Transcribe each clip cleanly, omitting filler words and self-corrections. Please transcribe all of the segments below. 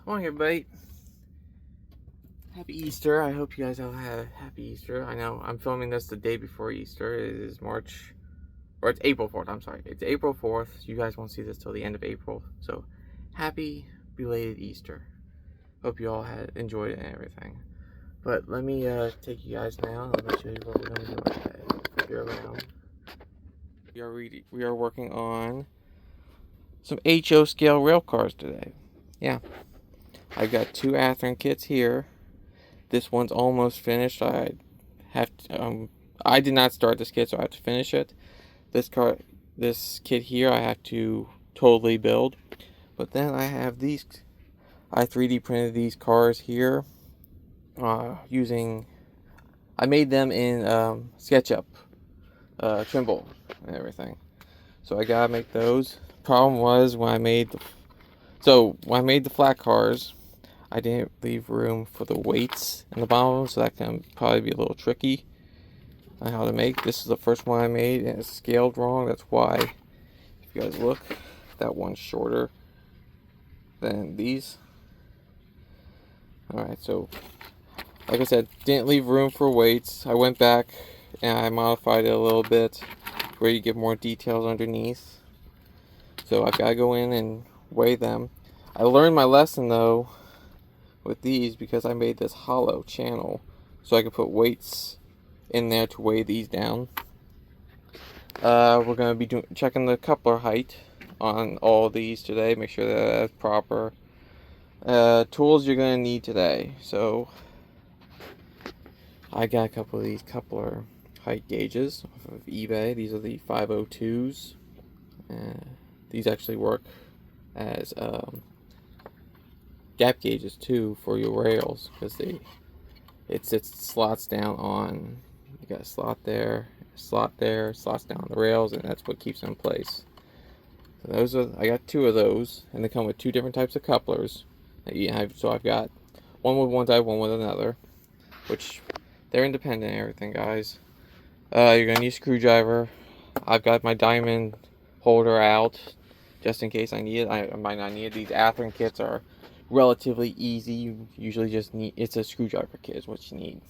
Morning, everybody. Happy Easter. I hope you guys all had a happy Easter. I know I'm filming this the day before Easter. It is it's April 4th. I'm sorry. It's April 4th. You guys won't see this till the end of April. So, happy belated Easter. Hope you all had enjoyed it and everything. But let me take you guys now. Let me show you what we're going to do today. If you're around. We are working on some HO scale rail cars today. Yeah. I've got two Athearn kits here. This one's almost finished. I did not start this kit, so I have to finish it. This kit here, I have to totally build. But then I have these. I 3D printed these cars here, I made them in SketchUp, Trimble, and everything. So I gotta make those. Problem was when I made the flat cars, I didn't leave room for the weights in the bottom, so that can probably be a little tricky on how to make. This is the first one I made, and it's scaled wrong. That's why, if you guys look, that one's shorter than these. Alright, so, like I said, didn't leave room for weights. I went back and I modified it a little bit where you get more details underneath. So I've got to go in and weigh them. I learned my lesson, though, with these because I made this hollow channel so I could put weights in there to weigh these down. We're going to be checking the coupler height on all of these today, make sure that that's proper. Tools you're going to need today. So I got a couple of these coupler height gauges off of eBay. These are the 502s. These actually work as gap gauges too for your rails because it slots down on. You got a slot there, slots down on the rails, and that's what keeps them in place. So I got two of those, and they come with two different types of couplers. So I've got one with one type, one with another, which they're independent and everything, guys. You're gonna need a screwdriver. I've got my diamond holder out just in case I need it. I might not need it. These Athearn kits are relatively easy. You usually just need, it's a screwdriver kit is what you need.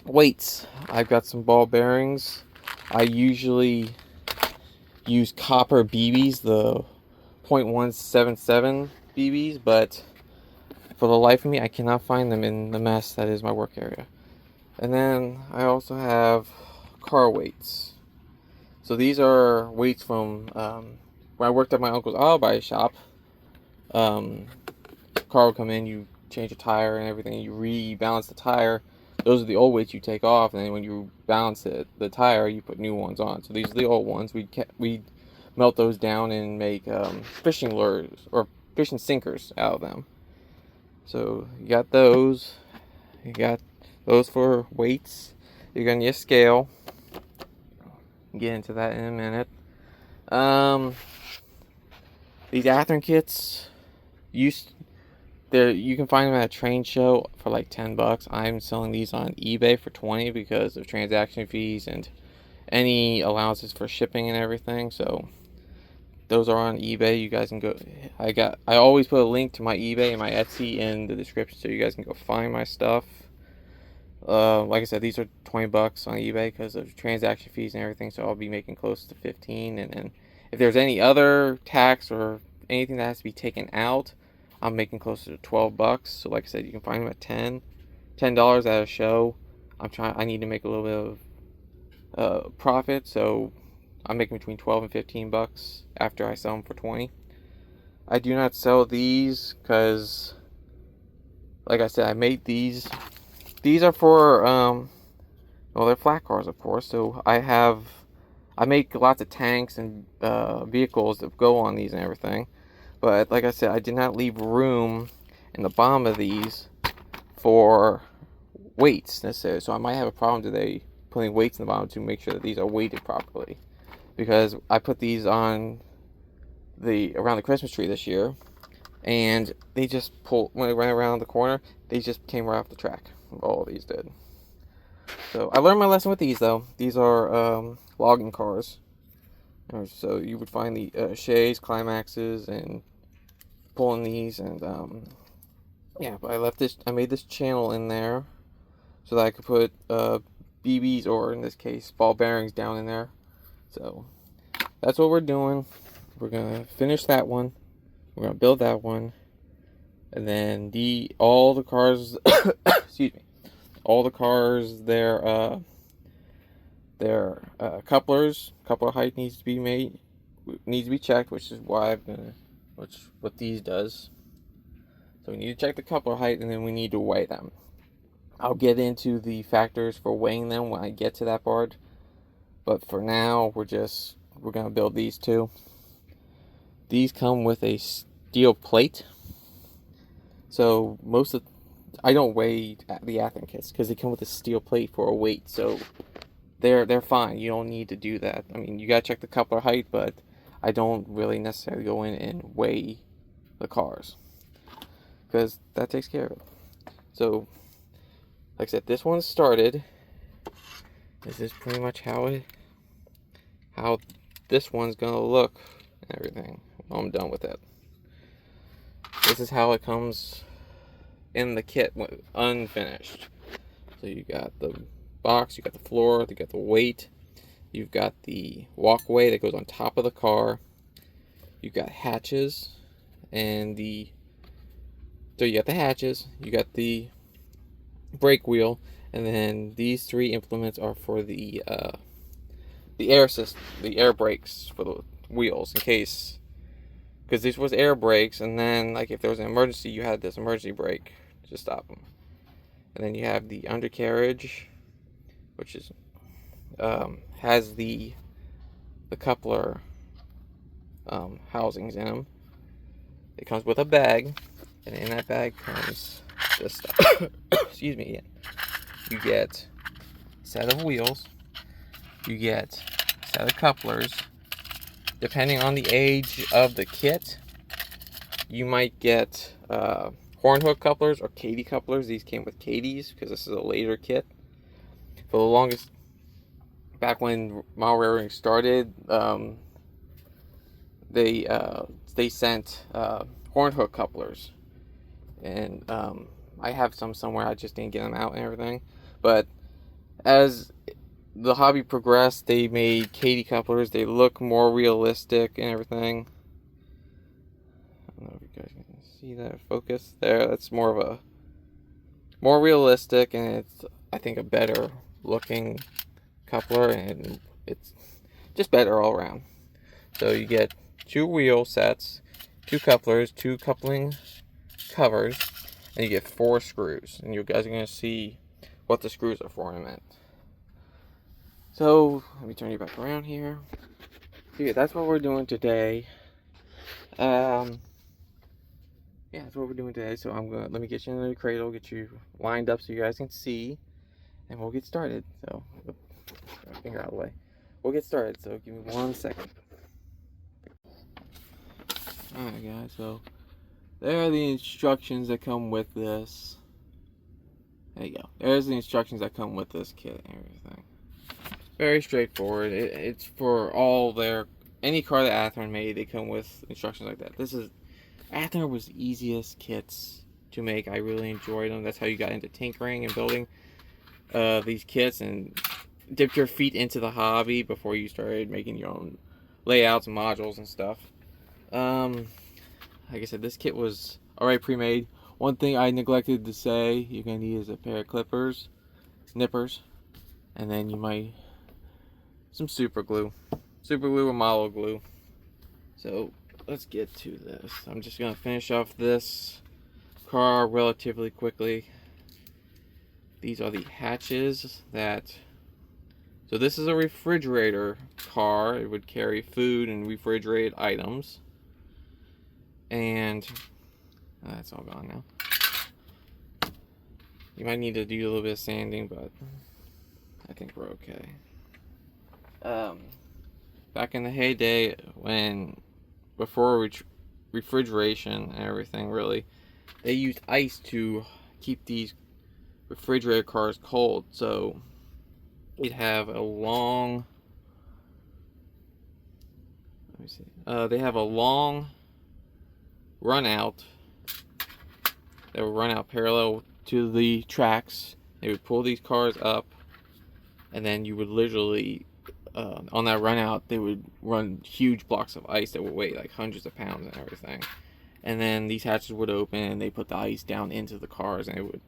Weights. I've got some ball bearings. I usually use copper BBs, the 0.177 BBs, but for the life of me, I cannot find them in the mess that is my work area. And then I also have car weights. So these are weights from when I worked at my uncle's auto body shop. Car would come in, you change a tire and everything, you rebalance the tire. Those are the old weights you take off, and then when you balance the tire, you put new ones on. So these are the old ones. We melt those down and make fishing lures or fishing sinkers out of them. So you got those. You got those for weights. You're gonna need a scale. Get into that in a minute. These Athearn kits, you can find them at a train show for like $10. I'm selling these on eBay for $20 because of transaction fees and any allowances for shipping and everything. So those are on eBay. You guys can go. I always put a link to my eBay and my Etsy in the description so you guys can go find my stuff. Like I said, these are $20 on eBay because of transaction fees and everything, so I'll be making close to 15. And then if there's any other tax or anything that has to be taken out, I'm making closer to $12. So like I said, you can find them at $10 at a show. I need to make a little bit of profit, so I'm making between $12 and $15 after I sell them for $20. I do not sell these because, like I said, I made these. These are for, well, they're flat cars, of course, so I make lots of tanks and vehicles that go on these and everything, but like I said, I did not leave room in the bottom of these for weights necessarily, so I might have a problem today putting weights in the bottom to make sure that these are weighted properly, because I put these on around the Christmas tree this year, and they just when I ran around the corner, they just came right off the track. All of these did. So I learned my lesson with these, though. These are logging cars. So you would find the Shays, Climaxes, and pulling these, and yeah, but I made this channel in there so that I could put BBs, or in this case ball bearings, down in there. So that's what we're doing. We're gonna finish that one, we're gonna build that one, and then all the cars excuse me, all the cars, their coupler height needs to be checked, which is why what these does. So we need to check the coupler height, and then we need to weigh them. I'll get into the factors for weighing them when I get to that part, but for now we're gonna build these two. These come with a steel plate, so I don't weigh the Athearn kits because they come with a steel plate for a weight, so they're fine. You don't need to do that. I mean, you gotta check the coupler height, but I don't really necessarily go in and weigh the cars because that takes care of it. So, like I said, this one started. This is pretty much how this one's gonna look and everything when I'm done with it. This is how it comes in the kit unfinished. So you got the box, you got the floor, you got the weight, you've got the walkway that goes on top of the car, you've got hatches, and so you got the hatches, you got the brake wheel, and then these three implements are for the air system, the air brakes for the wheels, in case, because this was air brakes, and then like if there was an emergency, you had this emergency brake to stop them. And then you have the undercarriage, which is has the coupler housings in them. It comes with a bag, and in that bag comes this stuff. Excuse me. You get a set of wheels. You get a set of couplers. Depending on the age of the kit, you might get horn hook couplers or Katy couplers. These came with Katys because this is a later kit. For the longest, back when model railroading started, they sent horn hook couplers, and I have some somewhere. I just didn't get them out and everything. But as the hobby progressed, they made Katy couplers. They look more realistic and everything. I don't know if you guys can see that focus there. That's more realistic, and it's, I think, a better looking coupler, and it's just better all around. So you get 2 wheel sets, 2 couplers, 2 coupling covers, and you get 4 screws. And you guys are going to see what the screws are for in a minute. So let me turn you back around here. So yeah, that's what we're doing today. Yeah, that's what we're doing today. So let me get you into the cradle, get you lined up so you guys can see, and we'll get started. So, finger out of the way. We'll get started. So give me 1 second. All right, guys. So there are the instructions that come with this. There you go. There's the instructions that come with this kit and everything. Very straightforward. It's for any car that Athearn made. They come with instructions like that. Athearn was the easiest kits to make. I really enjoyed them. That's how you got into tinkering and building these kits and dipped your feet into the hobby before you started making your own layouts and modules and stuff. Like I said, this kit was already pre-made. One thing I neglected to say, you're going to need is a pair of nippers, and then you might some super glue or model glue. So let's get to this. I'm just gonna finish off this car relatively quickly. These are the hatches so this is a refrigerator car. It would carry food and refrigerated items, and that's all gone now. You might need to do a little bit of sanding, but I think we're okay. Back in the heyday, before refrigeration and everything, really, they used ice to keep these refrigerator cars cold. So they'd have a long, they have a long run out. They would run out parallel to the tracks. They would pull these cars up, and then you would literally, on that run out, they would run huge blocks of ice that would weigh like hundreds of pounds and everything. And then these hatches would open, and they put the ice down into the cars, and it would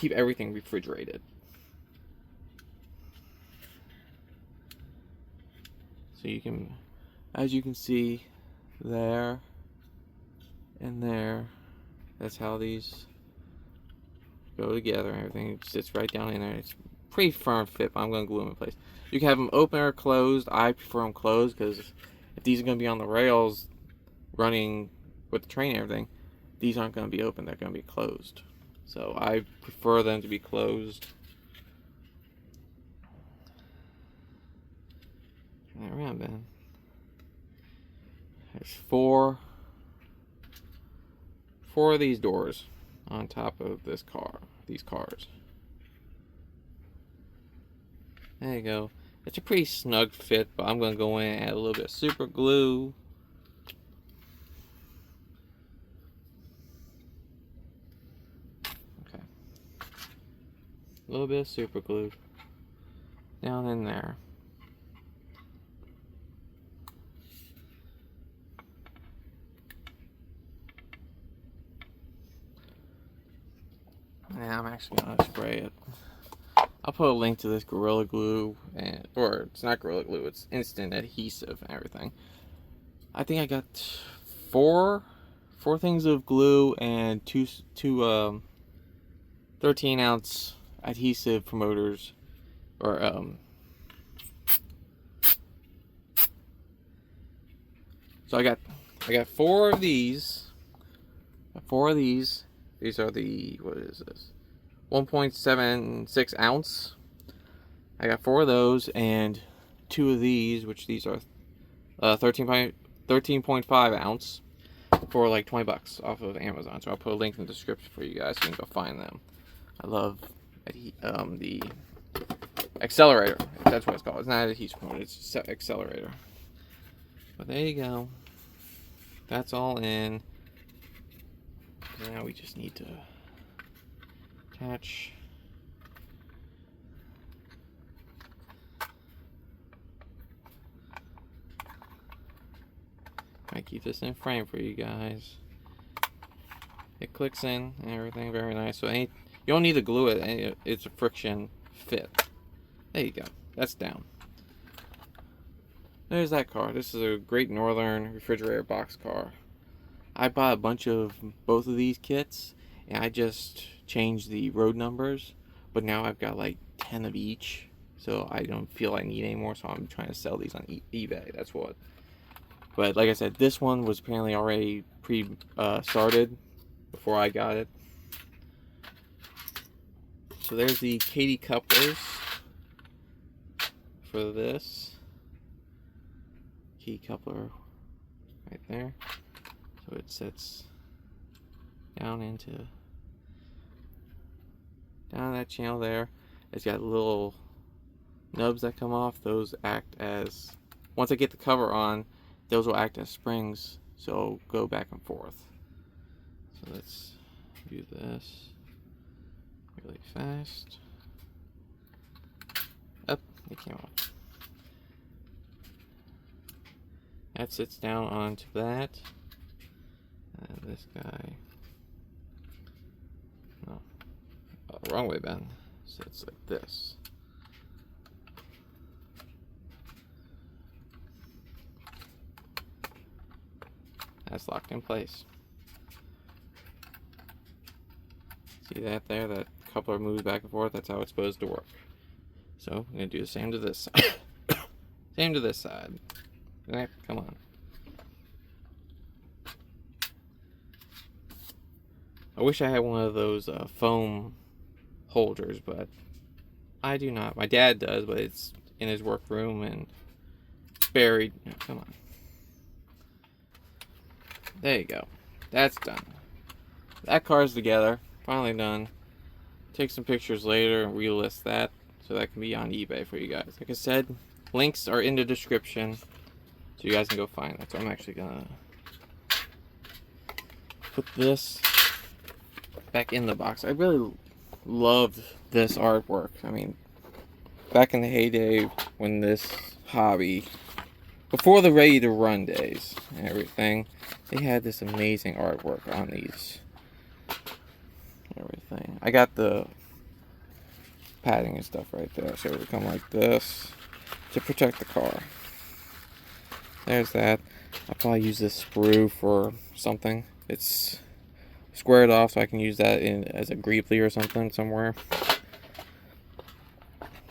keep everything refrigerated. So you can, as you can see, there and there, that's how these go together and everything. It sits right down in there. It's pretty firm fit, but I'm going to glue them in place. You can have them open or closed. I prefer them closed because if these are going to be on the rails running with the train and everything, these aren't going to be open. They're going to be closed. So I prefer them to be closed. Turn that around, Ben. There's four of these doors on top of this car. These cars. There you go. It's a pretty snug fit, but I'm going to go in and add a little bit of super glue. Okay. A little bit of super glue down in there. Yeah, I'm actually gonna spray it. I'll put a link to this Gorilla Glue, or it's not Gorilla Glue, it's instant adhesive and everything. I think I got four things of glue and two 13-ounce adhesive promoters, or so I got four of these. These are the, what is this? 1.76 ounce. I got four of those and two of these, which these are 13.5 ounce for like $20 off of Amazon. So I'll put a link in the description for you guys so you can go find them. I love the accelerator. That's what it's called. It's not adhesive promoter, it's accelerator. But there you go. That's all in. Now we just need to attach. I keep this in frame for you guys. It clicks in and everything, very nice. So you don't need to glue it. It's a friction fit. There you go. That's down. There's that car. This is a Great Northern refrigerator box car. I bought a bunch of both of these kits, and I just changed the road numbers, but now I've got like 10 of each, so I don't feel I need any more, so I'm trying to sell these on eBay. That's what. But like I said, this one was apparently already started before I got it. So there's the Katy couplers for this. Key coupler right there. So it sits down that channel there. It's got little nubs that come off. Those act as, once I get the cover on, those will act as springs, so go back and forth. So let's do this really fast. Up, it came off. That sits down onto that. And this guy, no, wrong way, Ben. Sits like this. That's locked in place. See that there? That coupler moves back and forth. That's how it's supposed to work. So I'm gonna do the same to this side. Same to this side. Come on. I wish I had one of those foam holders, but I do not. My dad does, but it's in his workroom and buried. No, come on. There you go. That's done. That car's together. Finally done. Take some pictures later and relist that so that can be on eBay for you guys. Like I said, links are in the description so you guys can go find that. So I'm actually gonna put this back in the box. I really loved this artwork. I mean, back in the heyday when this hobby, before the Ready to Run days and everything, they had this amazing artwork on these. Everything. I got the padding and stuff right there, so it would come like this to protect the car. There's that. I'll probably use this sprue for something. It's squared off, so I can use that in as a greebly or something somewhere.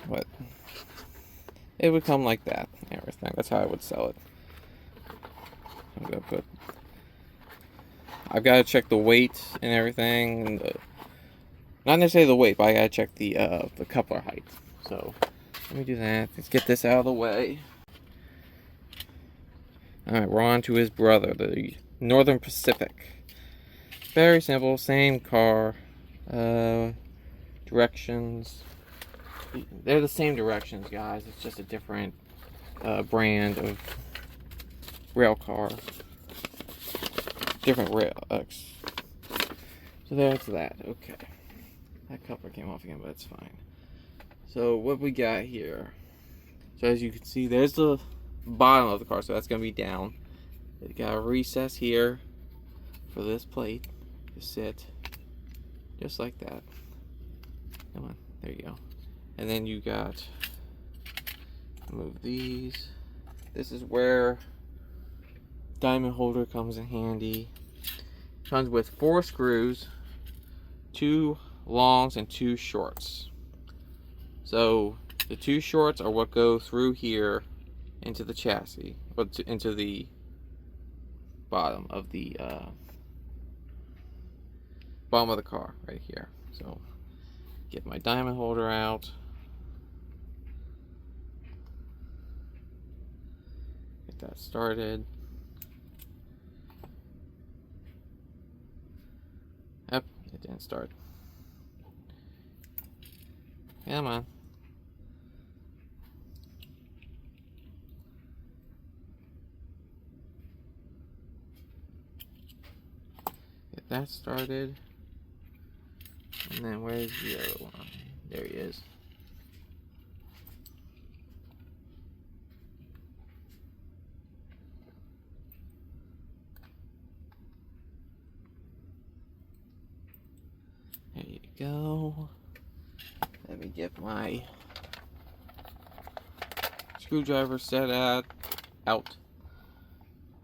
But it would come like that and everything. That's how I would sell it. I'm gonna put. I've got to check the weight and everything, and not necessarily the weight, but I gotta check the coupler height. So let me do that. Let's get this out of the way. Alright, we're on to his brother, the Northern Pacific. Very simple, same car. Directions. They're the same directions, guys. It's just a different brand of rail car. Different rail. So there's that. Okay. That coupler came off again, but it's fine. So what we got here. So as you can see, there's the bottom of the car, so that's going to be down. It got a recess here for this plate to sit just like that. Come on, there you go. And then you got, move these. This is where diamond holder comes in handy. Comes with 4 screws, 2 longs and 2 shorts. So the 2 shorts are what go through here into the chassis, or into the bottom of the car right here. So get my diamond holder out. Get that started. Yep, it didn't start. Come on. Get that started. And then where's the other one? There he is. There you go. Let me get my screwdriver set out.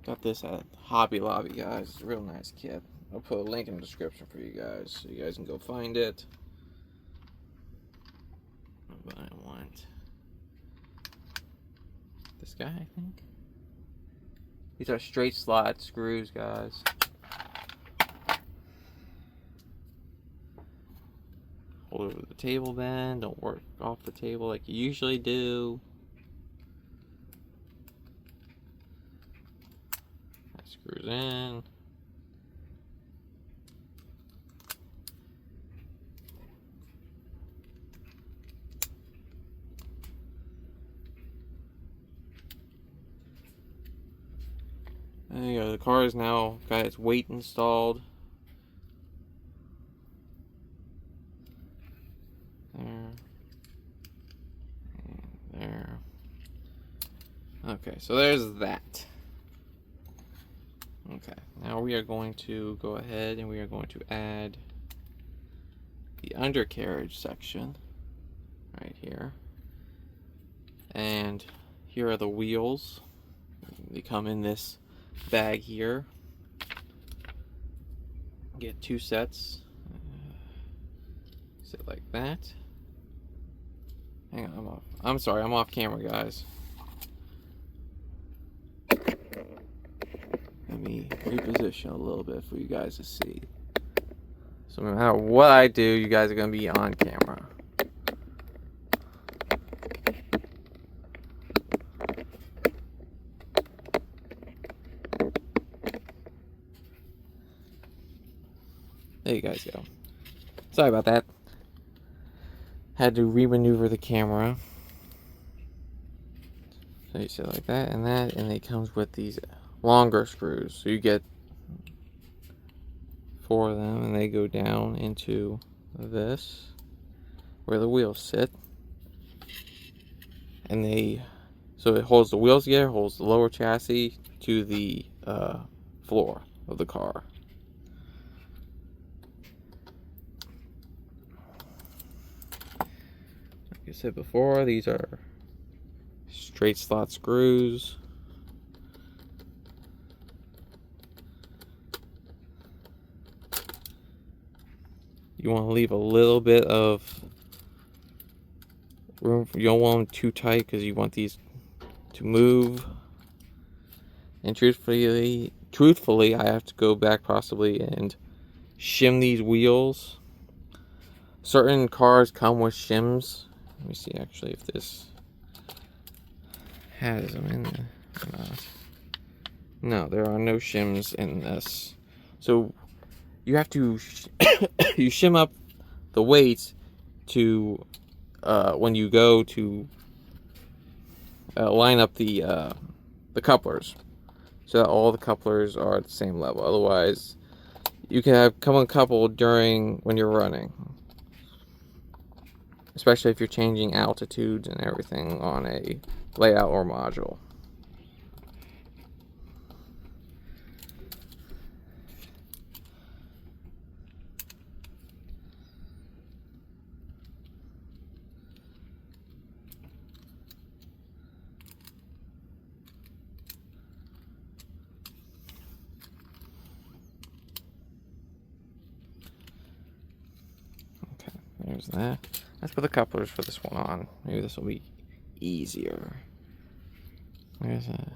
Got this at Hobby Lobby, guys. It's a real nice kit. I'll put a link in the description for you guys, so you guys can go find it. But I want this guy, I think. These are straight slot screws, guys. Hold over the table then. Don't work off the table like you usually do. That screws in. There you go. The car is now got its weight installed. There. And there. Okay, so there's that. Okay, now we are going to go ahead and we are going to add the undercarriage section right here. And here are the wheels. They come in this bag here. Get 2 sets. Sit like that. Hang on, I'm off. I'm sorry, I'm off camera, guys. Let me reposition a little bit for you guys to see. So no matter what I do, you guys are going to be on camera. There you guys go. Sorry about that. Had to re-maneuver the camera. So you sit like that, and it comes with these longer screws. So you get 4 of them, and they go down into this, where the wheels sit. And so it holds the wheels together, holds the lower chassis to the floor of the car. Like I said before, these are straight slot screws. You want to leave a little bit of room. You don't want them too tight because you want these to move. And truthfully, I have to go back possibly and shim these wheels. Certain cars come with shims. Let me see actually if this has them in there or not. No, there are no shims in this. So you have to you shim up the weights to when you go to line up the couplers, so that all the couplers are at the same level. Otherwise, you can come uncoupled during when you're running, especially if you're changing altitudes and everything on a layout or module. There's that. Let's put the couplers for this one on. Maybe this will be easier. There's a.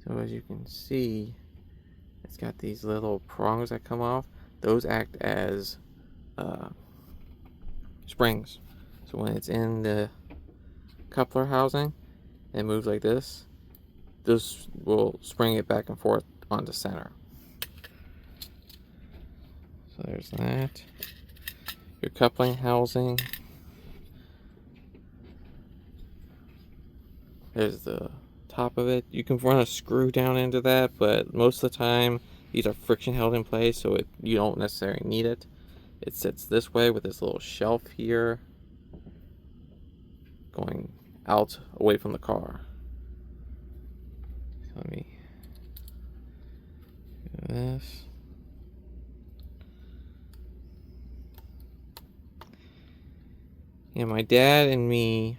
So as you can see, it's got these little prongs that come off. Those act as springs. So when it's in the coupler housing, it moves like this. This will spring it back and forth onto center. So there's that. Your coupling housing. There's the top of it. You can run a screw down into that, but most of the time these are friction held in place, so you don't necessarily need it. It sits this way with this little shelf here going out away from the car. So let me do this. Yeah, my dad and me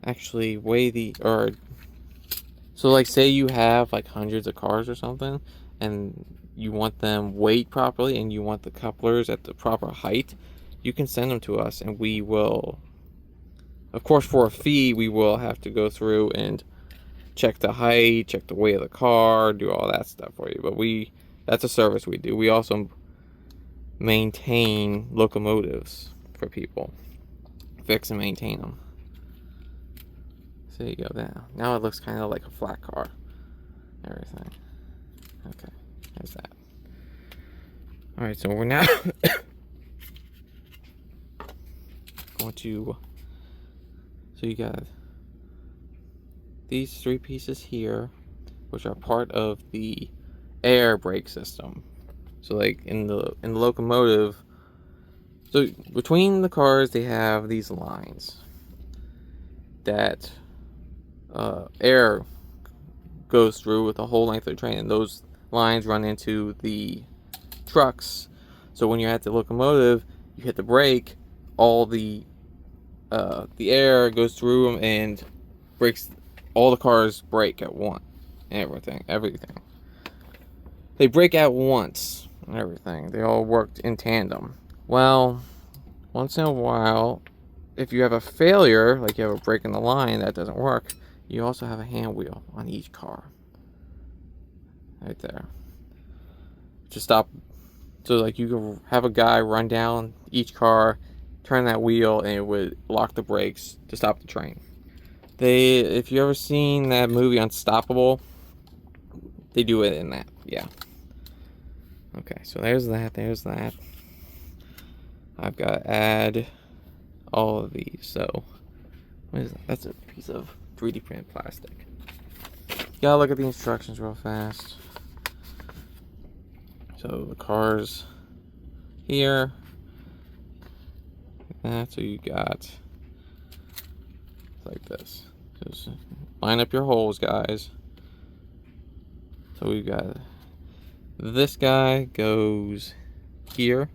actually so like say you have like hundreds of cars or something and you want them weighed properly and you want the couplers at the proper height, you can send them to us and we will, of course for a fee, we will have to go through and check the height, check the weight of the car, do all that stuff for you. But that's a service we do. We also maintain locomotives for people, fix and maintain them. So there you go. Now it looks kind of like a flat car. Everything. Okay, there's that. All right, so we're now going to. So you got these 3 pieces here, which are part of the air brake system. So like in the locomotive. So between the cars, they have these lines that air goes through with the whole length of the train, and those lines run into the trucks. So when you're at the locomotive, you hit the brake, all the air goes through them and breaks. All the cars brake at once. Everything. They brake at once. Everything. They all worked in tandem. Well, once in a while, if you have a failure, like you have a break in the line that doesn't work, you also have a hand wheel on each car. Right there. To stop. So like you can have a guy run down each car, turn that wheel, and it would lock the brakes to stop the train. If you ever seen that movie Unstoppable, they do it in that. Yeah. Okay, so there's that. I've got to add all of these. So, what is that? That's a piece of 3D printed plastic. Gotta look at the instructions real fast. So the car's here. That's what you got. Like this. Just line up your holes, guys. So we've got this guy goes here.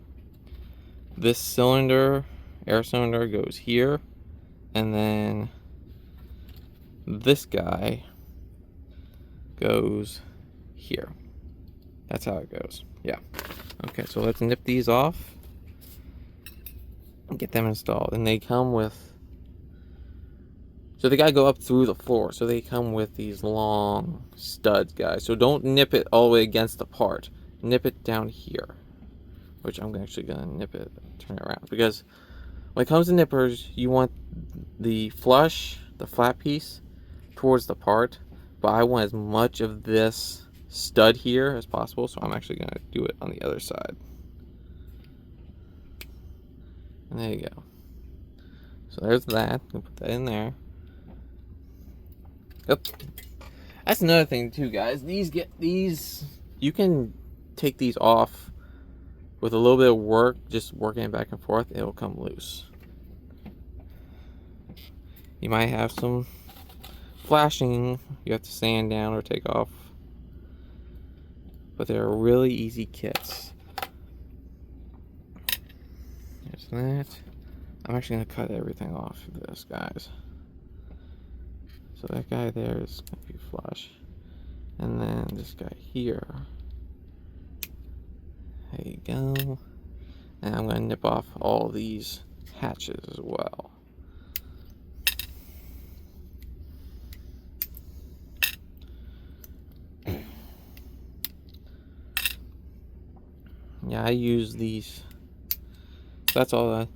This cylinder, air cylinder, goes here. And then this guy goes here. That's how it goes. Yeah. Okay, so let's nip these off and get them installed. And they come with, so they gotta go up through the floor. So they come with these long studs, guys. So don't nip it all the way against the part. Nip it down here, which I'm actually gonna nip it, turn it around, because when it comes to nippers, you want the flush, the flat piece, towards the part, but I want as much of this stud here as possible, so I'm actually gonna do it on the other side. And there you go. So there's that. I'll put that in there. Yep. That's another thing too, guys. These you can take these off with a little bit of work, just working it back and forth, it'll come loose. You might have some flashing you have to sand down or take off, but they're really easy kits. There's that. I'm actually gonna cut everything off of this, guys. So that guy there is gonna be flush, and then this guy here. There you go. And I'm gonna nip off all these hatches as well. Yeah, I use these. That's all I.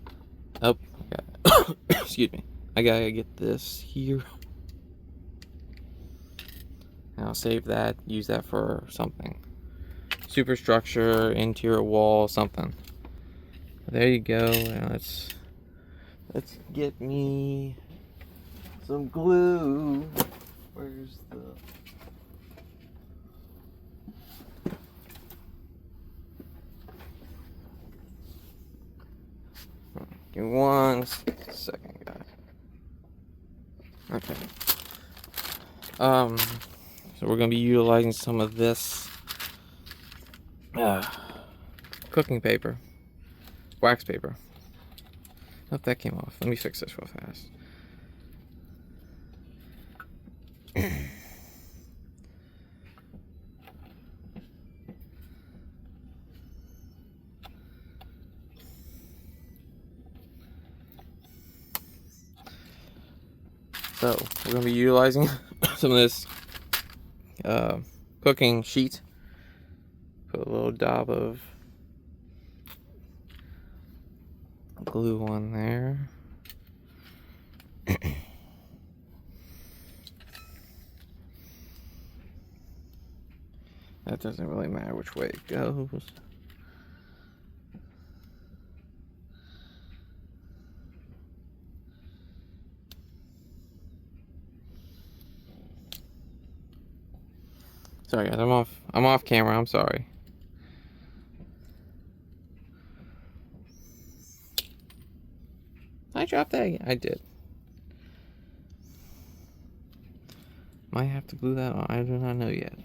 Oh, okay. Excuse me. I gotta get this here. And I'll save that. Use that for something. Superstructure, interior wall, something. There you go. Now let's get me some glue. Where's the? Give me 1 second, guys. Okay. So we're gonna be utilizing some of this cooking paper, wax paper. Oh, that came off. Let me fix this real fast. So we're gonna be utilizing some of this cooking sheet. Put a little dab of glue on there. That doesn't really matter which way it goes. Sorry guys, I'm off camera, I'm sorry. I dropped that again. I did. Might have to glue that on. I do not know yet.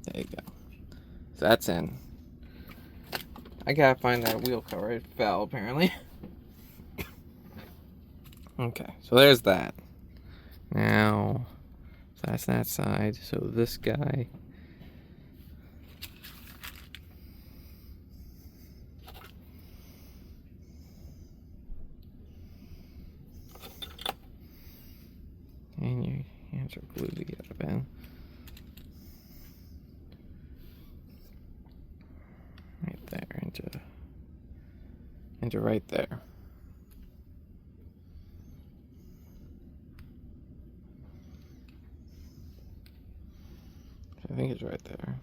There you go. So that's in. I gotta find that wheel cover. It fell apparently. Okay, so there's that. Now, so that's that side. So this guy. And your hands are glued together, Ben. Right there, into right there. I think it's right there.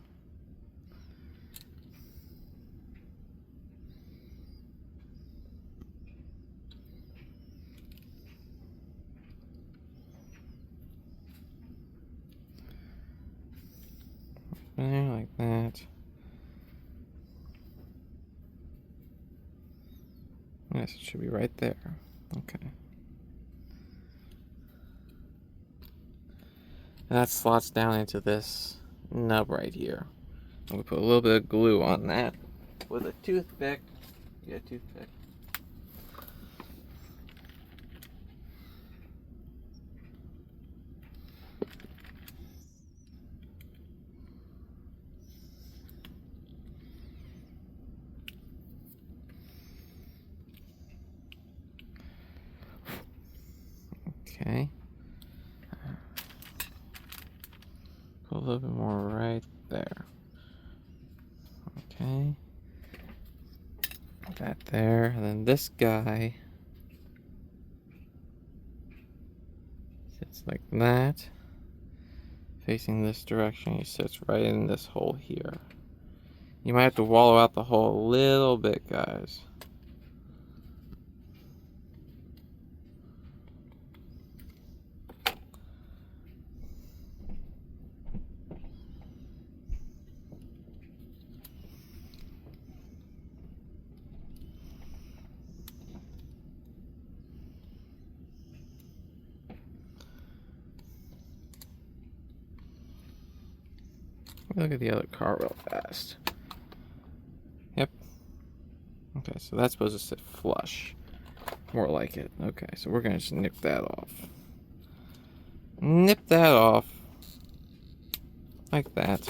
there like that. Yes, it should be right there. Okay. And that slots down into this nub right here. I'm going to put a little bit of glue on that with a toothpick. Get a toothpick. Okay. Put a little bit more right there. Okay. That there. And then this guy sits like that. Facing this direction, he sits right in this hole here. You might have to wallow out the hole a little bit, guys. Look at the other car real fast. Yep. Okay, so that's supposed to sit flush. More like it. Okay, so we're gonna just nip that off. Nip that off. Like that.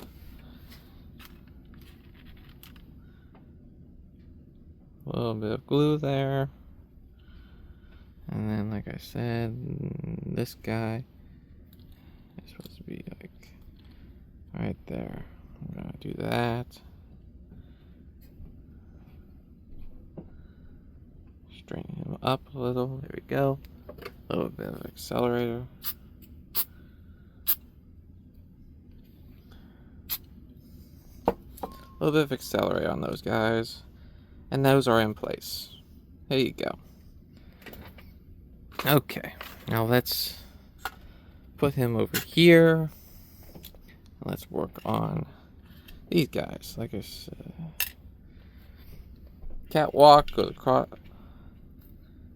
A little bit of glue there. And then, like I said, this guy is supposed to be like right there. I'm gonna do that. Straighten him up a little. There we go. A little bit of accelerator. A little bit of accelerator on those guys. And those are in place. There you go. Okay. Now let's put him over here. Let's work on these guys. Like I said, catwalk goes across,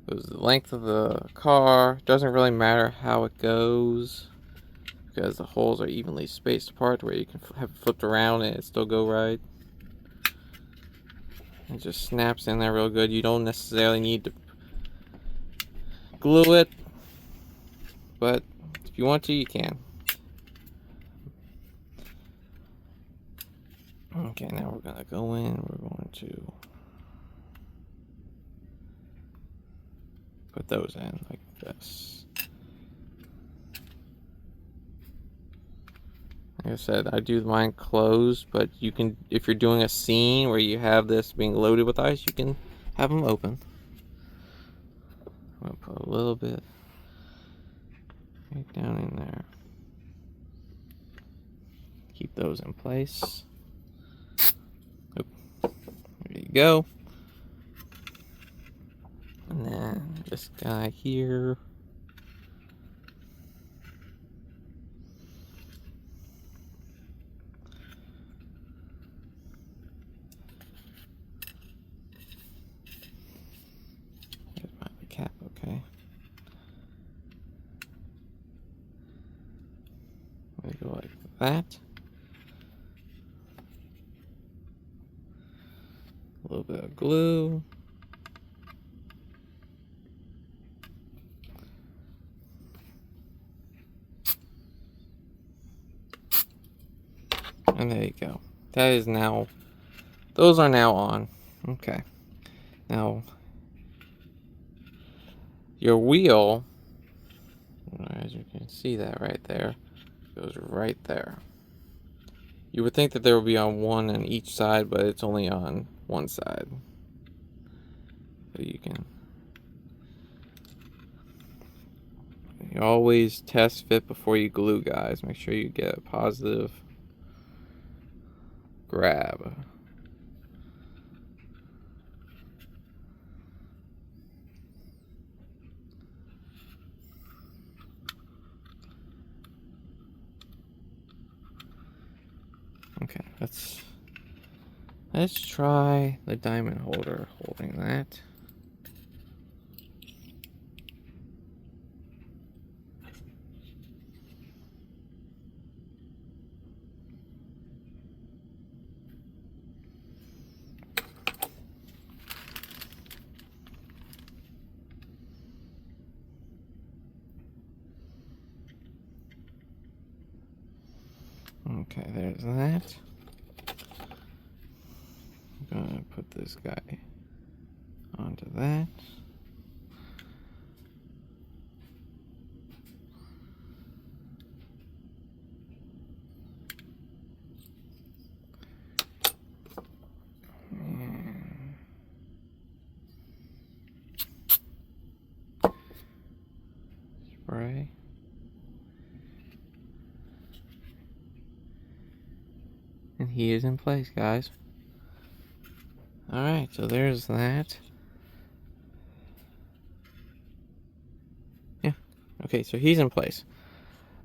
goes the length of the car. Doesn't really matter how it goes because the holes are evenly spaced apart where you can have it flipped around and it still go right. It just snaps in there real good. You don't necessarily need to glue it, but if you want to, you can. Okay, now we're gonna go in. We're going to put those in like this. Like I said, I do mine closed, but you can, if you're doing a scene where you have this being loaded with ice, you can have them open. I'm gonna put a little bit right down in there. Keep those in place. Oop. There you go. And then this guy here. There's my cap, okay. We go like that. A little bit of glue. And there you go. That is now, those are now on. Okay. Now, your wheel, as you can see that right there, goes right there. You would think that there would be on one on each side, but it's only on one side. So you can, you always test fit before you glue, guys. Make sure you get a positive grab. Okay, let's try the diamond holder holding that. Okay, there's that. I'm gonna put this guy onto that. Spray. And he is in place, guys. Alright, so there's that. Yeah. Okay, so he's in place.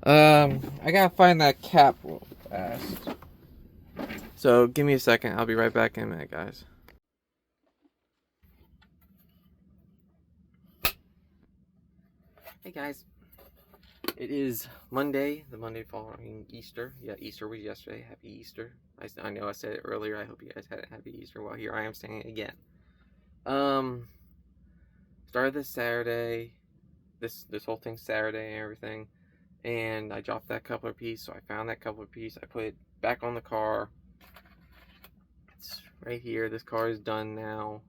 I gotta find that cap real fast. So give me a second. I'll be right back in a minute, guys. Hey guys. It is Monday, the Monday following Easter. Yeah, Easter was yesterday. Happy Easter. I know I said it earlier. I hope you guys had a happy Easter. Well, here I am saying it again. Started this Saturday. This whole thing Saturday and everything. And I dropped that coupler piece, so I found that coupler piece. I put it back on the car. It's right here. This car is done now.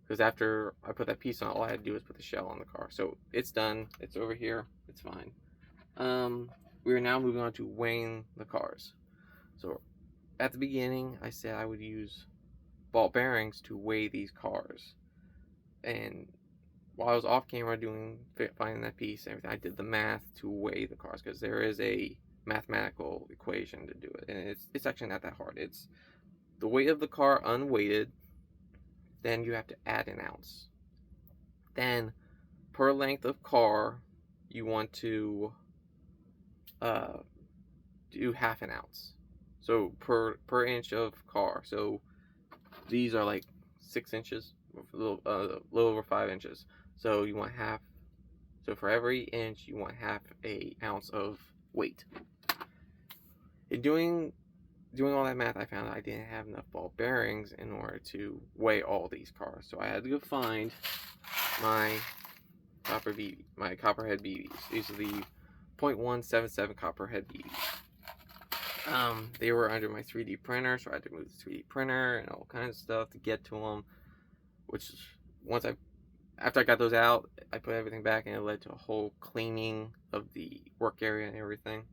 Because after I put that piece on, all I had to do was put the shell on the car. So it's done. It's over here. It's fine. We are now moving on to weighing the cars. So at the beginning, I said I would use ball bearings to weigh these cars. And while I was off camera finding that piece and everything, I did the math to weigh the cars, because there is a mathematical equation to do it. And it's actually not that hard. It's the weight of the car unweighted, then you have to add an ounce. Then per length of car, you want to do half an ounce. So per inch of car. So these are like 6 inches, a little over 5 inches. So you want half. So for every inch, you want half a ounce of weight. In doing all that math, I found that I didn't have enough ball bearings in order to weigh all these cars. So I had to go find my copperhead BBs. These are the 0.177 copperhead BBs. They were under my 3D printer, so I had to move the 3D printer and all kinds of stuff to get to them. Which, after I got those out, I put everything back, and it led to a whole cleaning of the work area and everything.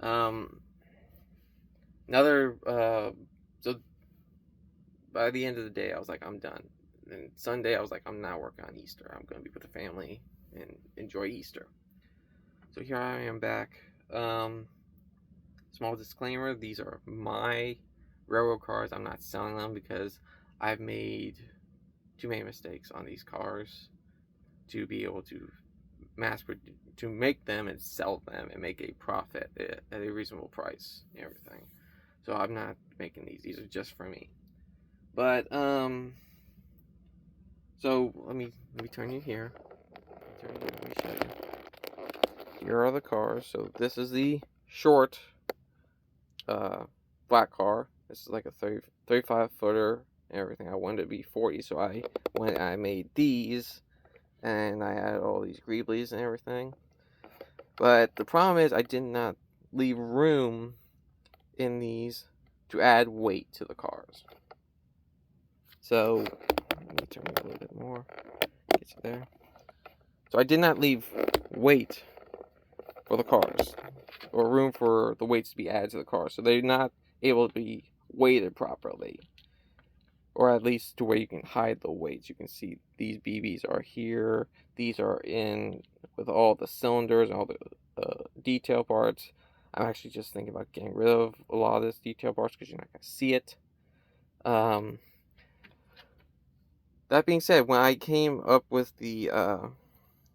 So by the end of the day, I was like, I'm done. And Sunday, I was like, I'm not working on Easter. I'm going to be with the family and enjoy Easter. So here I am back. Small disclaimer, these are my railroad cars. I'm not selling them because I've made too many mistakes on these cars to be able to make them and sell them and make a profit at a reasonable price and everything. So I'm not making these. These are just for me. But so let me turn you here. Let me show you. Here are the cars. So this is the short black car. This is like a 35 footer and everything. I wanted it to be 40, so I made these, and I added all these greeblies and everything. But the problem is I did not leave room in these to add weight to the cars. So let me turn it a little bit more. Get you there. So I did not leave weight for the cars, or room for the weights to be added to the cars. So they're not able to be weighted properly, or at least to where you can hide the weights. You can see these BBs are here. These are in with all the cylinders and all the detail parts. I'm actually just thinking about getting rid of a lot of this detail parts because you're not going to see it. That being said, when I came up with the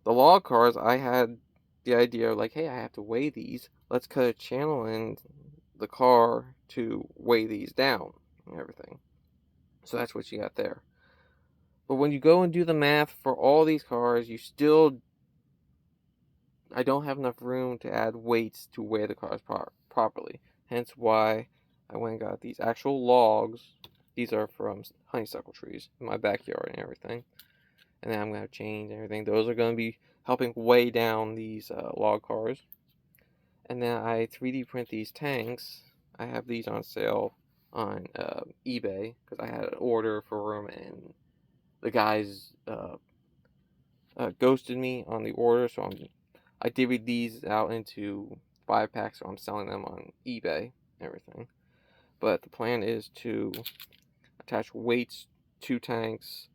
log cars, I had the idea of like, hey, I have to weigh these. Let's cut a channel in the car to weigh these down and everything. So that's what you got there. But when you go and do the math for all these cars, I don't have enough room to add weights to weigh the cars properly. Hence why I went and got these actual logs. These are from honeysuckle trees in my backyard and everything. And then I'm going to change everything. Those are going to be helping weigh down these log cars. And then I 3D print these tanks. I have these on sale on eBay because I had an order for them, and the guys ghosted me on the order, so I divvied these out into 5-packs, so I'm selling them on eBay and everything. But the plan is to attach weights to tanks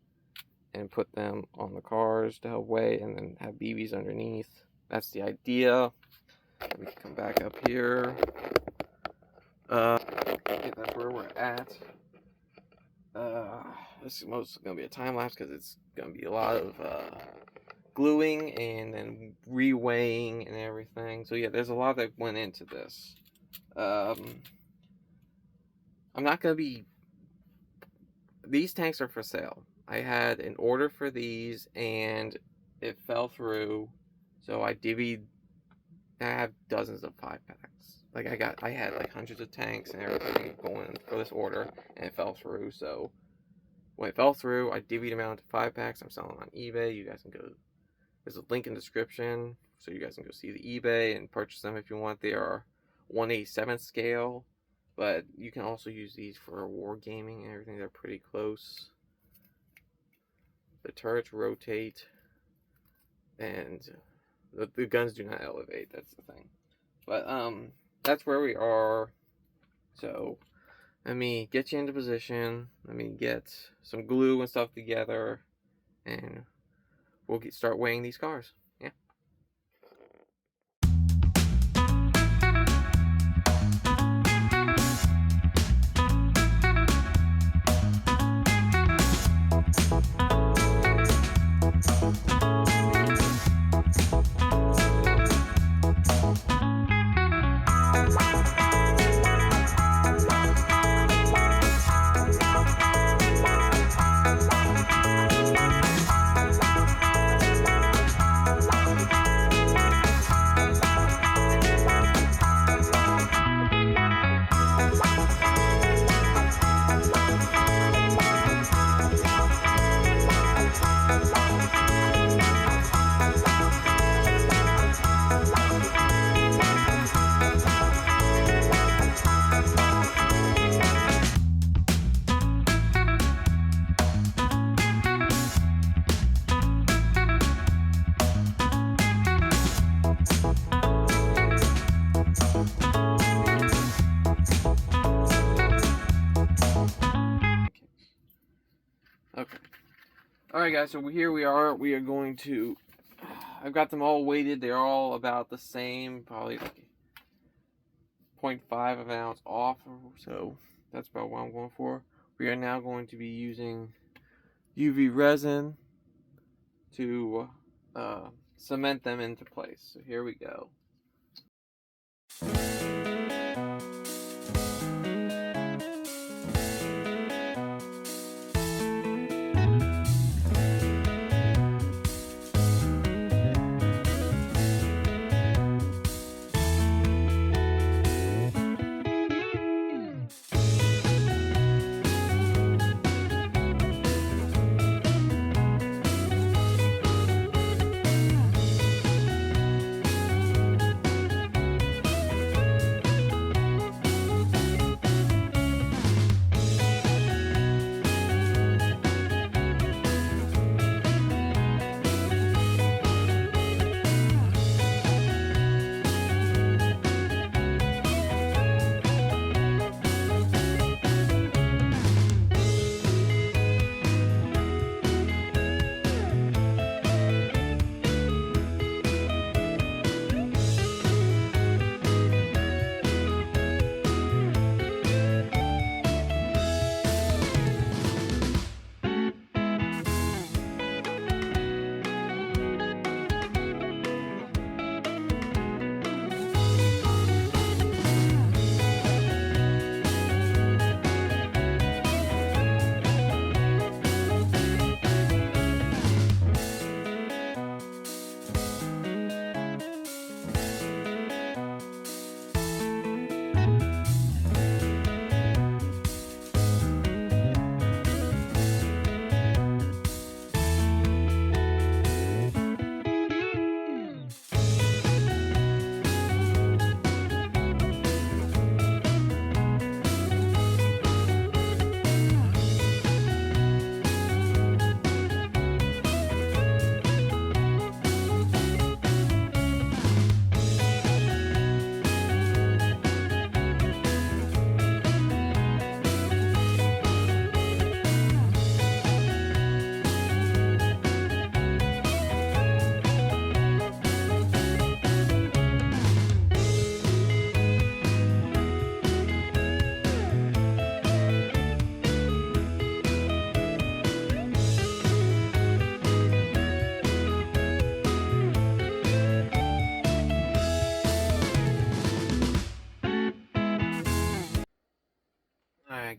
and put them on the cars to help weigh, and then have BBs underneath. That's the idea. Let me come back up here. Okay, that's where we're at. This is mostly going to be a time lapse because it's going to be a lot of gluing and then reweighing and everything. So yeah, there's a lot that went into this. I'm not going to be... These tanks are for sale. I had an order for these and it fell through, so I divvied. I have dozens of 5-packs. Like I had like hundreds of tanks and everything going for this order, and it fell through. So when it fell through, I divvied them out into 5-packs. I'm selling them on eBay. You guys can go. There's a link in the description, so you guys can go see the eBay and purchase them if you want. They are 1/87 scale, but you can also use these for war gaming and everything. They're pretty close. The turrets rotate, and the guns do not elevate. That's the thing. But that's where we are. So let me get you into position. Let me get some glue and stuff together, and we'll start weighing these cars. Yeah. Okay. Alright guys, so here we are. We are going to... I've got them all weighted. They're all about the same. Probably like 0.5 of an ounce off. So that's about what I'm going for. We are now going to be using UV resin to cement them into place. So here we go.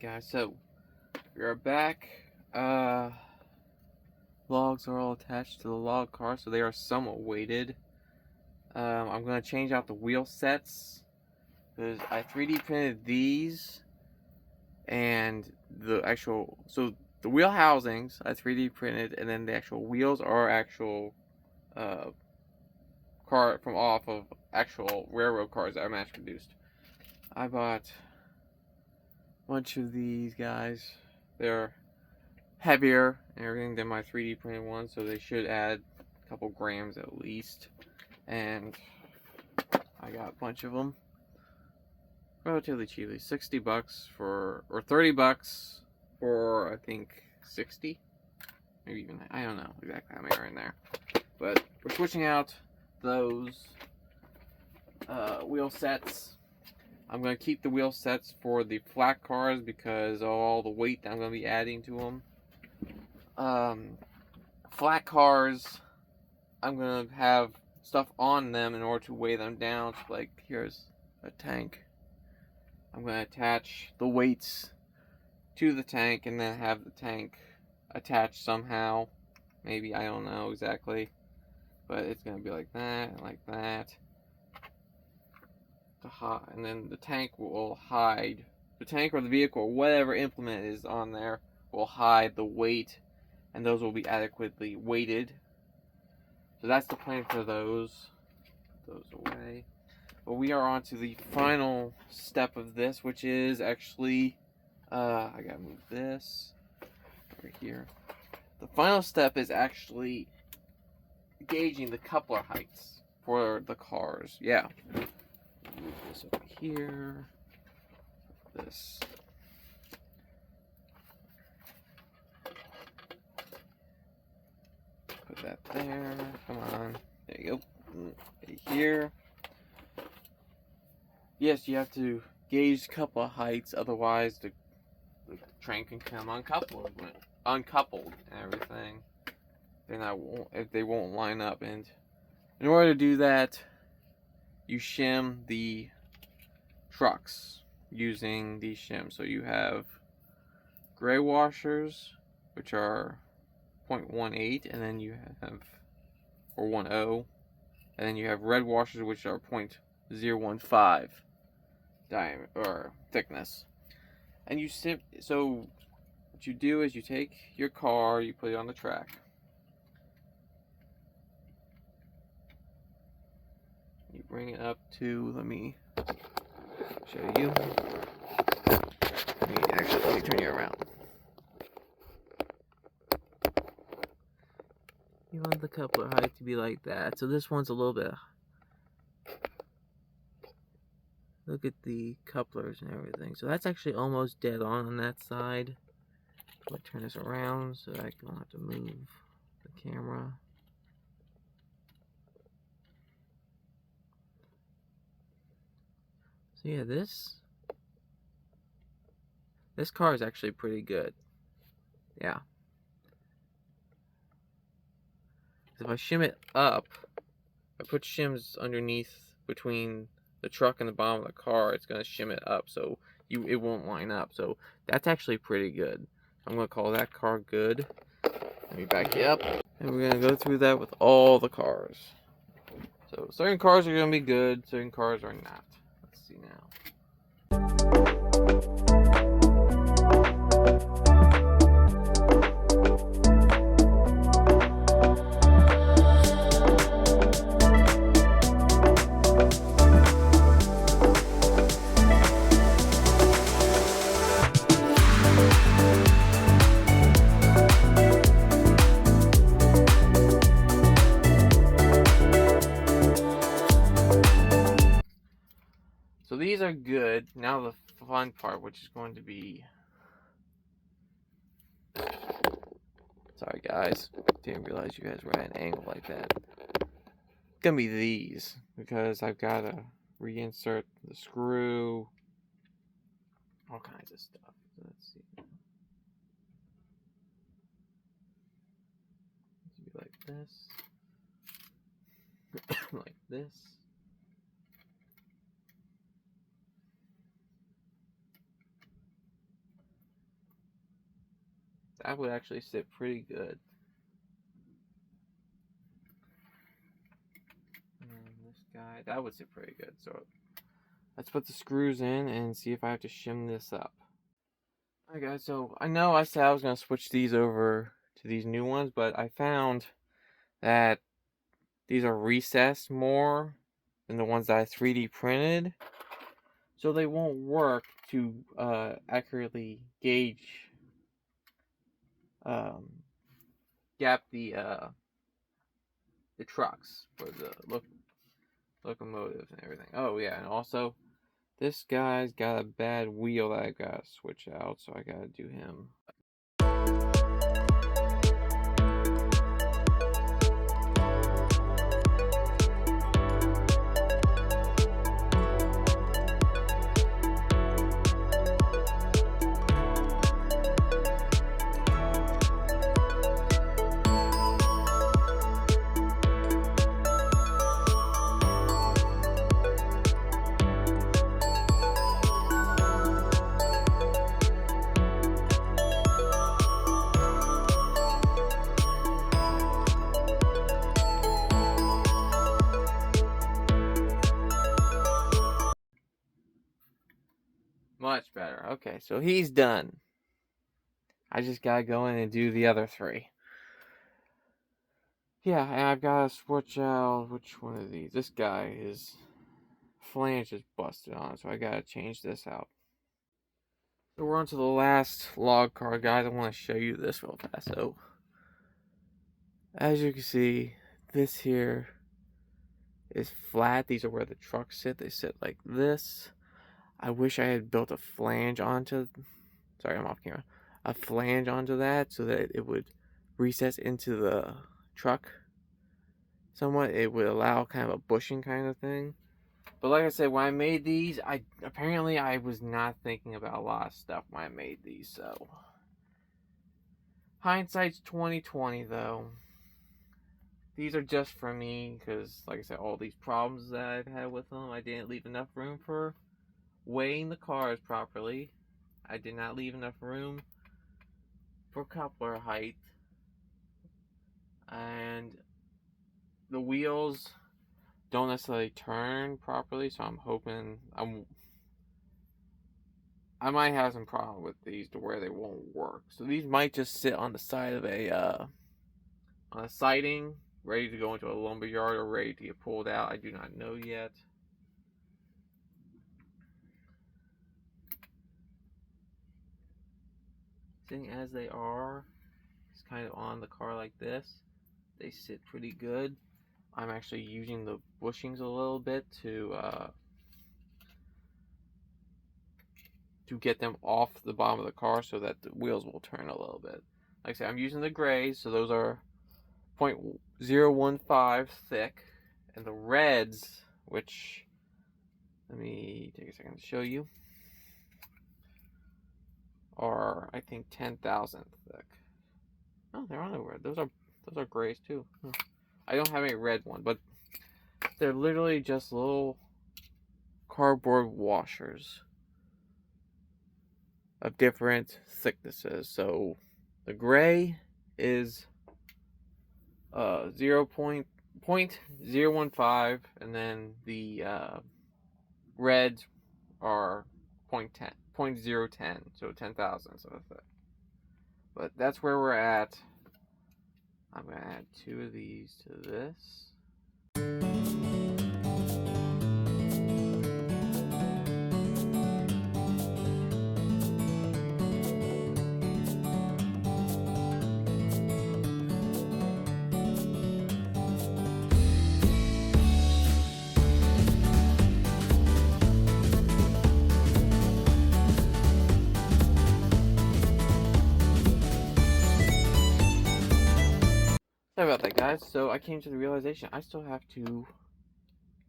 Alright guys, so we are back. Logs are all attached to the log car, so they are somewhat weighted. I'm going to change out the wheel sets because I 3D printed these, and the actual, so the wheel housings I 3D printed, and then the actual wheels are actual car from off of actual railroad cars that are mass produced. I bought a bunch of these guys. They're heavier and everything than my 3D printed ones, so they should add a couple grams at least. And I got a bunch of them relatively cheaply, $60 for, or $30 for I think 60, maybe even, I don't know exactly how many are in there. But we're switching out those wheel sets. I'm going to keep the wheel sets for the flat cars because of all the weight that I'm going to be adding to them. Flat cars, I'm going to have stuff on them in order to weigh them down. So like, here's a tank. I'm going to attach the weights to the tank and then have the tank attached somehow. Maybe, I don't know exactly. But it's going to be like that and like that. And then the tank will hide, the tank or the vehicle or whatever implement is on there will hide the weight, and those will be adequately weighted. So that's the plan for those. Put those away. But we are on to the final step of this, which is actually, I gotta move this over here. The final step is actually gauging the coupler heights for the cars. Yeah. Move this over here. This. Put that there. Come on. There you go. Right here. Yes, you have to gauge coupler heights, otherwise the train can come uncoupled and everything. Then they won't line up. And in order to do that, you shim the trucks using these shims. So you have gray washers, which are 0.18, and then you have, or 10, and then you have red washers, which are 0.015 diameter or thickness. And so what you do is you take your car, you put it on the track. You bring it up to, let me show you. Let me turn you around. You want the coupler height to be like that. So this one's a little bit. Look at the couplers and everything. So that's actually almost dead on that side. I'm going to turn this around so I don't have to move the camera. So yeah, this car is actually pretty good. Yeah. If I shim it up, I put shims underneath between the truck and the bottom of the car, it's going to shim it up so it won't line up. So that's actually pretty good. I'm going to call that car good. Let me back you up. And we're going to go through that with all the cars. So certain cars are going to be good, certain cars are not. Let's see now. So these are good. Now the fun part, which is going to be... Sorry guys, didn't realize you guys were at an angle like that. It's gonna be these, because I've got to reinsert the screw, all kinds of stuff. Let's see. Be like this, like this. That would actually sit pretty good. And this guy, that would sit pretty good. So let's put the screws in and see if I have to shim this up. Alright guys, so I know I said I was going to switch these over to these new ones, but I found that these are recessed more than the ones that I 3D printed. So they won't work to accurately gauge, gap the trucks for the locomotives and everything. Oh yeah, and also this guy's got a bad wheel that I gotta switch out, so I gotta do him. Much better. Okay, so he's done. I just gotta go in and do the other three. Yeah, and I've gotta switch out which one of these. This guy, his flange is busted on, so I gotta change this out. So we're on to the last log car, guys. I want to show you this real fast. So, as you can see, this here is flat. These are where the trucks sit. They sit like this. I wish I had built a flange onto, sorry, I'm off camera, a flange onto that so that it would recess into the truck somewhat. It would allow kind of a bushing kind of thing. But like I said, when I made these, I was not thinking about a lot of stuff when I made these, so hindsight's 20/20 though. These are just for me because, like I said, all these problems that I've had with them, I didn't leave enough room for weighing the cars properly. I did not leave enough room for coupler height. And the wheels don't necessarily turn properly, so I'm hoping I might have some problem with these to where they won't work. So these might just sit on the side of on a siding, ready to go into a lumber yard or ready to get pulled out. I do not know yet. Sitting as they are, it's kind of on the car like this. They sit pretty good. I'm actually using the bushings a little bit to get them off the bottom of the car so that the wheels will turn a little bit. Like I said, I'm using the grays, so those are 0.015 thick, and the reds, which, let me take a second to show you, are I think 10,000 thick. Oh, they're on the red. Those are grays too. I don't have any red one, but they're literally just little cardboard washers of different thicknesses. So the gray is 0.015, and then the reds are 0.010, so 10,000 of thick. But that's where we're at. I'm gonna add 2 of these to this. Sorry about that, guys. So I came to the realization I still have to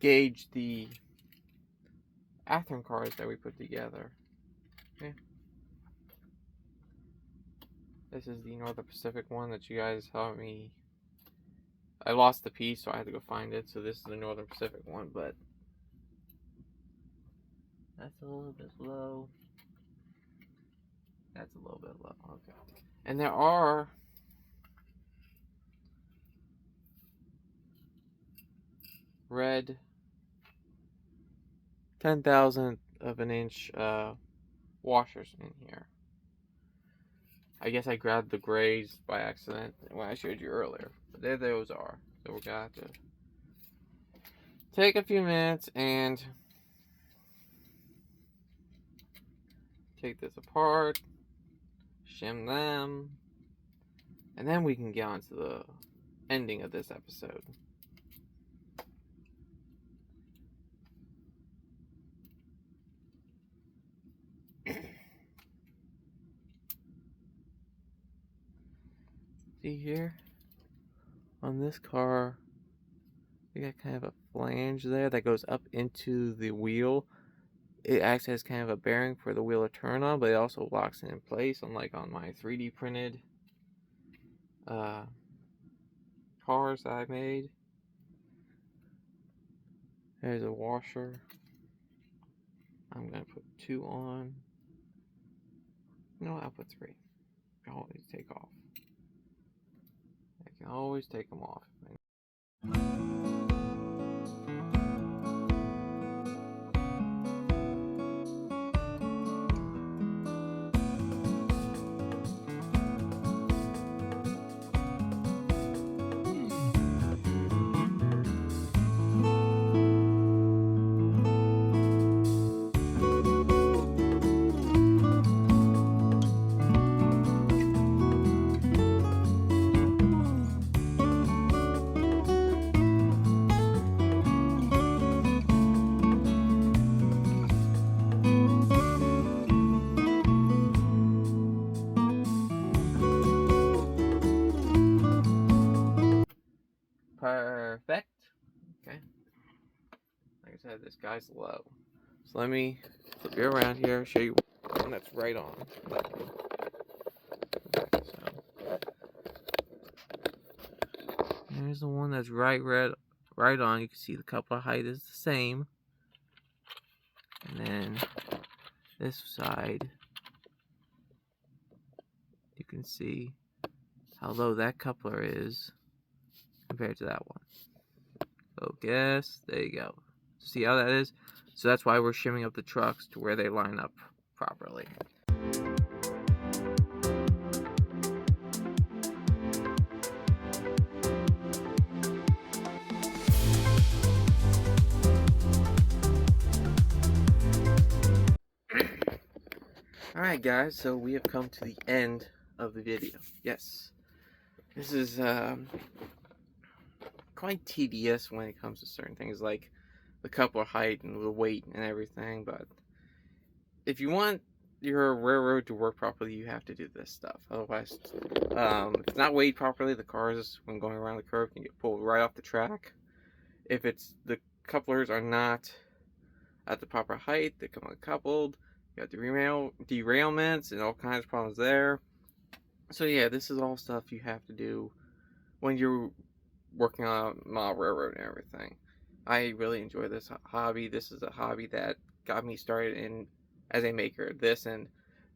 gauge the Athearn cars that we put together. Yeah. This is the Northern Pacific one that you guys helped me. I lost the piece, so I had to go find it. So this is the Northern Pacific one, but that's a little bit low. That's a little bit low. Okay. And there are red 10,000th of an inch washers in here. I guess I grabbed the grays by accident when I showed you earlier. But there those are. So we're going to have to take a few minutes and take this apart, shim them, and then we can get on to the ending of this episode. See here? On this car, we got kind of a flange there that goes up into the wheel. It acts as kind of a bearing for the wheel to turn on, but it also locks it in place, unlike on my 3D printed cars that I made. There's a washer. I'm going to put 2 on. No, I'll put 3. I can always take off. I can always take them off. Perfect. Okay. Like I said, this guy's low. So let me flip you around here, show you one that's right on. Okay, so there's the one that's right on. You can see the coupler height is the same. And then this side, you can see how low that coupler is compared to that one. So guess, there you go. See how that is? So that's why we're shimming up the trucks to where they line up properly. Alright guys, so we have come to the end of the video. Yes. This is quite tedious when it comes to certain things like the coupler height and the weight and everything, but if you want your railroad to work properly, you have to do this stuff. Otherwise, if it's not weighed properly, the cars, when going around the curve, can get pulled right off the track. If the couplers are not at the proper height, they come uncoupled. You got derailments and all kinds of problems there. So yeah, this is all stuff you have to do when you're working on a model railroad and everything. I really enjoy this hobby. This is a hobby that got me started in as a maker. This and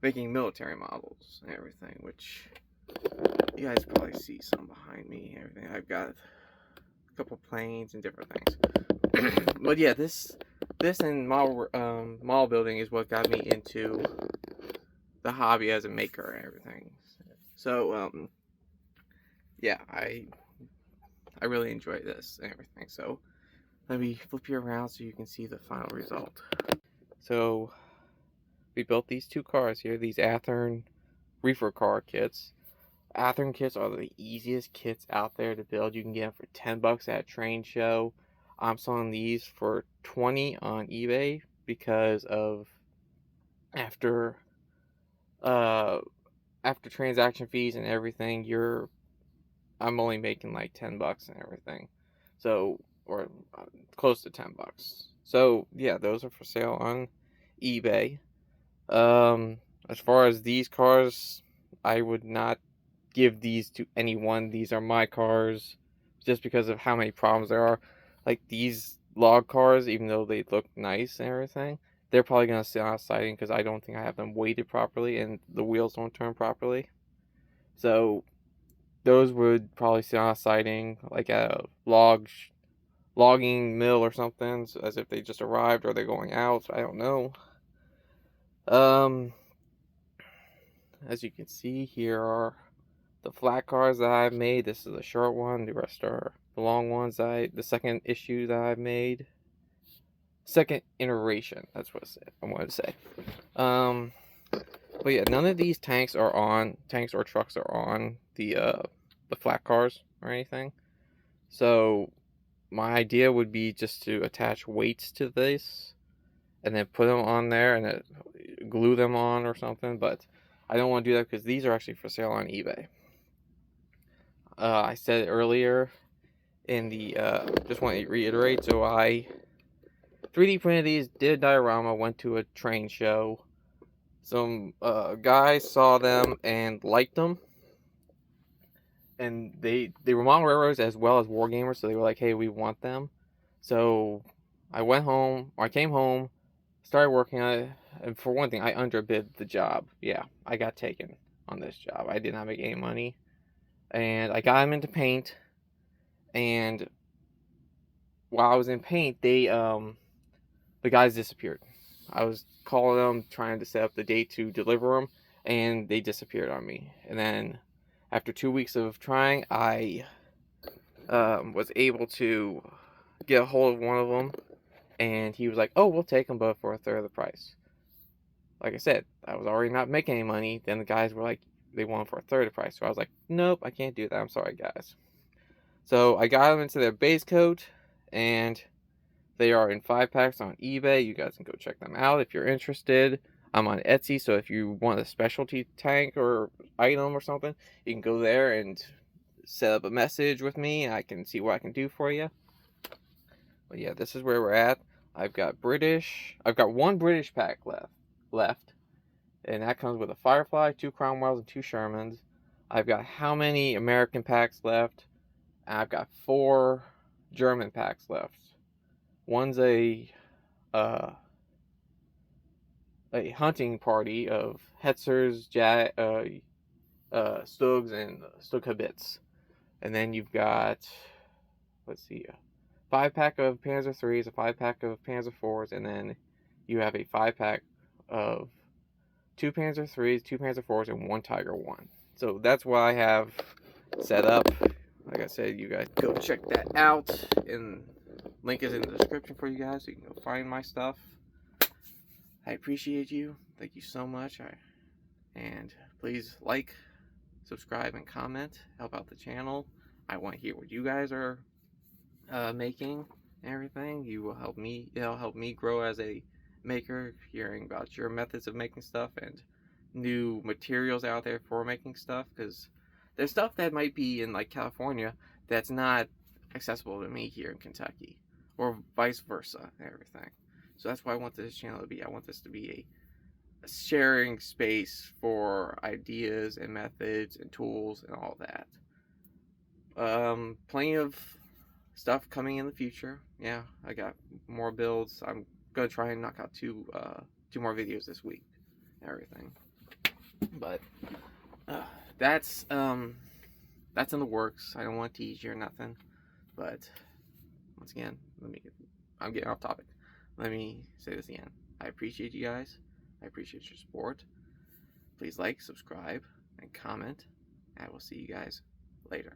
making military models and everything, which you guys probably see some behind me and everything. I've got a couple planes and different things. But yeah, this and model building is what got me into the hobby as a maker and everything. So yeah, I really enjoy this and everything. So let me flip you around so you can see the final result. So we built these 2 cars here, these Athearn reefer car kits. Athearn kits are the easiest kits out there to build. You can get them for 10 bucks at a train show. I'm selling these for 20 on eBay because of after transaction fees and everything, I'm only making like 10 bucks and everything. So, or close to 10 bucks. So, yeah, those are for sale on eBay. As far as these cars, I would not give these to anyone. These are my cars just because of how many problems there are. Like these log cars, even though they look nice and everything, they're probably going to sit on siding because I don't think I have them weighted properly and the wheels don't turn properly. So those would probably see on a sighting, like at a logging mill or something, so as if they just arrived or they're going out. I don't know. Um, as you can see, here are the flat cards that I've made. This is a short one. The rest are the long ones. The second issue that I've made. Second iteration. That's what I wanted to say. But yeah, none of these tanks or trucks are on the flat cars or anything. So my idea would be just to attach weights to this and then put them on there and glue them on or something. But I don't want to do that because these are actually for sale on eBay. I said it earlier in the just want to reiterate. So I 3D printed these, did a diorama, went to a train show. Some guys saw them and liked them, and they were model railroads as well as war gamers, so they were like, hey, we want them. So I came home, started working on it, and for one thing, I underbid the job. Yeah, I got taken on this job. I did not make any money, and I got them into paint, and while I was in paint, the guys disappeared. I was calling them, trying to set up the date to deliver them, and they disappeared on me. And then after 2 weeks of trying, I was able to get a hold of one of them, and he was like, oh, we'll take them, but for a third of the price. Like I said, I was already not making any money. Then the guys were like, they want them for a third of the price. So I was like, nope, I can't do that. I'm sorry, guys. So I got them into their base coat, and they are in 5-packs on eBay. You guys can go check them out if you're interested. I'm on Etsy, so if you want a specialty tank or item or something, you can go there and set up a message with me. I can see what I can do for you. But yeah, this is where we're at. I've got one British pack left, and that comes with a Firefly, 2 Cromwells, and 2 Shermans. I've got how many American packs left? And I've got 4 German packs left. One's a hunting party of Hetzers, Stugs, and Stughabits. And then you've got, let's see, a 5-pack of Panzer IIIs, a 5-pack of Panzer IVs, and then you have a 5-pack of 2 Panzer IIIs, 2 Panzer IVs, and 1 Tiger 1. So that's what I have set up. Like I said, you guys go check that out. And link is in the description for you guys, so you can go find my stuff. I appreciate you. Thank you so much. And please like, subscribe, and comment. Help out the channel. I want to hear what you guys are making and everything. It'll help me grow as a maker, hearing about your methods of making stuff and new materials out there for making stuff, because there's stuff that might be in like California that's not accessible to me here in Kentucky, or vice versa and everything. So that's why I want this channel to be. I want this to be a sharing space for ideas and methods and tools and all that. Plenty of stuff coming in the future. Yeah, I got more builds. I'm gonna try and knock out two more videos this week and everything. But that's in the works. I don't want to tease you or nothing. But once again, I'm getting off topic. Let me say this again. I appreciate you guys. I appreciate your support. Please like, subscribe, and comment. I will see you guys later.